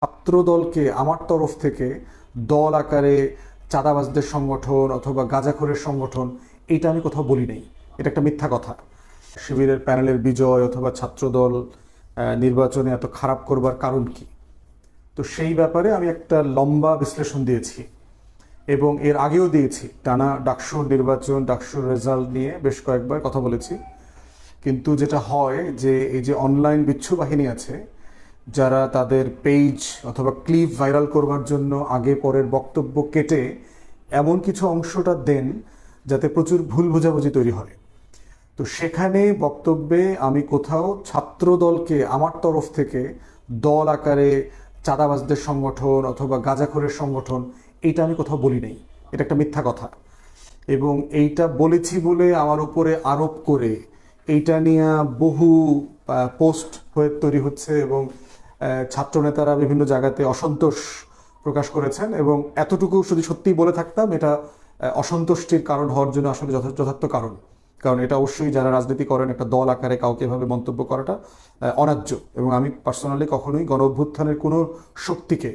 ছাত্রদলকে আমার তরফ থেকে দল আকারে চাঁদাবাজদের সংগঠন অথবা গাঁজাখোরের সংগঠন, এটা আমি কোথাও বলি নাই। এটা একটা মিথ্যা কথা। শিবিরের প্যানেলের বিজয় অথবা ছাত্রদল নির্বাচনে এত খারাপ করবার কারণ কি, তো সেই ব্যাপারে আমি একটা লম্বা বিশ্লেষণ দিয়েছি এবং এর আগেও দিয়েছি। টানা ডাকসুর নির্বাচন, ডাকসুর রেজাল্ট নিয়ে বেশ কয়েকবার কথা বলেছি। কিন্তু যেটা হয় যে এই যে অনলাইন বিচ্ছু বাহিনী আছে, যারা তাদের পেজ অথবা ক্লিপ ভাইরাল করবার জন্য আগে পরের বক্তব্য কেটে এমন কিছু অংশটা দেন যাতে প্রচুর ভুল বোঝাবুঝি তৈরি হয়। তো সেখানে বক্তব্যে আমি কোথাও ছাত্র দলকে আমার তরফ থেকে দল আকারে চাঁদাবাজদের সংগঠন অথবা গাঁজাখোরের সংগঠন, এটা আমি কোথাও বলি নাই। এটা একটা মিথ্যা কথা। এবং এইটা বলেছি বলে আমার উপরে আরোপ করে এইটা নিয়ে বহু পোস্ট হয়ে তৈরি হচ্ছে এবং ছাত্রনেতারা বিভিন্ন জায়গাতে অসন্তোষ প্রকাশ করেছেন। এবং এতটুকু যদি সত্যিই বলে থাকতাম, এটা অসন্তুষ্টির কারণ হওয়ার জন্য আসলে যথার্থ কারণ। কারণ এটা অবশ্যই যারা রাজনীতি করেন, একটা দল আকারে কাউকে এভাবে মন্তব্য করাটা অন্যায্য। এবং আমি পার্সোনালি কখনোই গণ অভ্যুত্থানের কোনো শক্তিকে,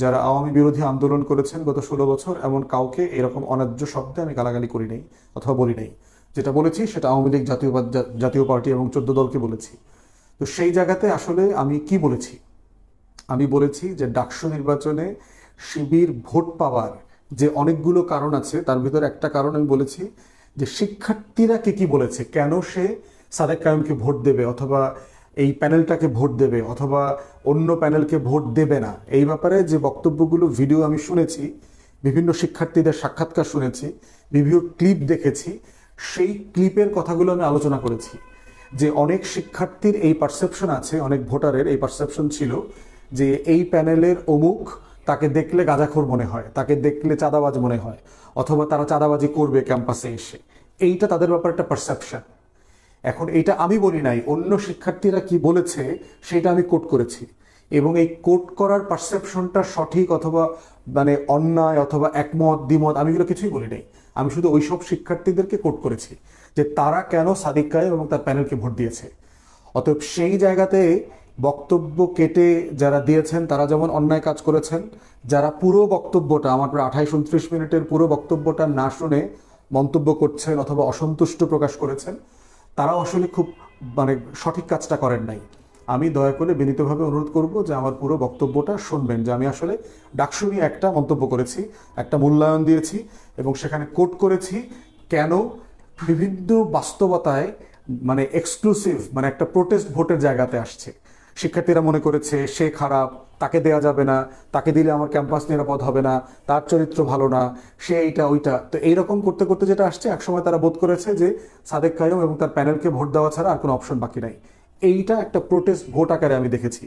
যারা আওয়ামী বিরোধী আন্দোলন করেছেন গত 16 বছর, এমন কাউকে এরকম অন্যায্য শব্দে আমি গালাগালি করি নাই অথবা বলি নাই। যেটা বলেছি সেটা আওয়ামী লীগ, জাতীয় পার্টি এবং 14 দলকে বলেছি। তো সেই জায়গাতে আসলে আমি কি বলেছি? আমি বলেছি যে ডাকসু নির্বাচনে শিবির ভোট পাওয়ার যে অনেকগুলো কারণ আছে, তার ভিতরে একটা কারণ আমি বলেছি যে শিক্ষার্থীরা কে কি বলেছে, কেন সে সাদেক কায়েমকে ভোট দেবে অথবা এই প্যানেলটাকে ভোট দেবে অথবা অন্য প্যানেলকে ভোট দেবে না। এই ব্যাপারে যে বক্তব্যগুলো ভিডিও আমি শুনেছি, বিভিন্ন শিক্ষার্থীদের সাক্ষাৎকার শুনেছি, বিভিন্ন ক্লিপ দেখেছি, সেই ক্লিপের কথাগুলো আমি আলোচনা করেছি। যে অনেক শিক্ষার্থীর এই পারসেপশন আছে, অনেক ভোটারের এই পারসেপশন ছিল যে এই প্যানেলের অমুক, তাকে দেখলে গাঁজাখোর মনে হয়, তাকে দেখলে চাঁদাবাজ মনে হয়, অথবা তারা চাঁদাবাজি করবে ক্যাম্পাসে এসে। এইটা তাদের ব্যাপারে একটা পারসেপশন। এখন এইটা আমি বলি নাই, অন্য শিক্ষার্থীরা কি বলেছে সেটা আমি কোট করেছি। এবং এই কোট করার পারসেপশনটা সঠিক অথবা অন্যায় অথবা একমত দ্বিমত, আমি এগুলো কিছুই বলি নাই। আমি শুধু ওইসব শিক্ষার্থীদেরকে কোট করেছি যে তারা কেন সাদিক কায়েম এবং তার প্যানেলকে ভোট দিয়েছে। অতএব সেই জায়গাতে বক্তব্য কেটে যারা দিয়েছেন তারা যেমন অন্যায় কাজ করেছেন, যারা পুরো বক্তব্যটা, আমার প্রায় 28-29 মিনিটের পুরো বক্তব্যটা না শুনে মন্তব্য করছেন অথবা অসন্তুষ্ট প্রকাশ করেছেন, তারাও আসলে খুব সঠিক কাজটা করেন নাই। আমি দয়া করে বিনীতভাবে অনুরোধ করব যে আমার পুরো বক্তব্যটা শুনবেন। যে আমি আসলে ডাকসু নিয়ে একটা মন্তব্য করেছি, একটা মূল্যায়ন দিয়েছি এবং সেখানে কোট করেছি কেন বিভিন্ন বাস্তবতায় এক্সক্লুসিভ একটা প্রোটেস্ট ভোটের জায়গাতে আসছে। শিক্ষার্থীরা মনে করেছে সে খারাপ, তাকে দেয়া যাবে না, তাকে দিলে আমার ক্যাম্পাস নিরাপদ হবে না, তার চরিত্র ভালো না, সে এইটা ওইটা। তো এইরকম করতে করতে যেটা আসছে, একসময় তারা বোধ করেছে যে সাদেক কায়েম এবং তার প্যানেলকে ভোট দেওয়া ছাড়া আর কোনো অপশন বাকি নাই। এইটা একটা প্রোটেস্ট ভোট আকারে আমি দেখেছি।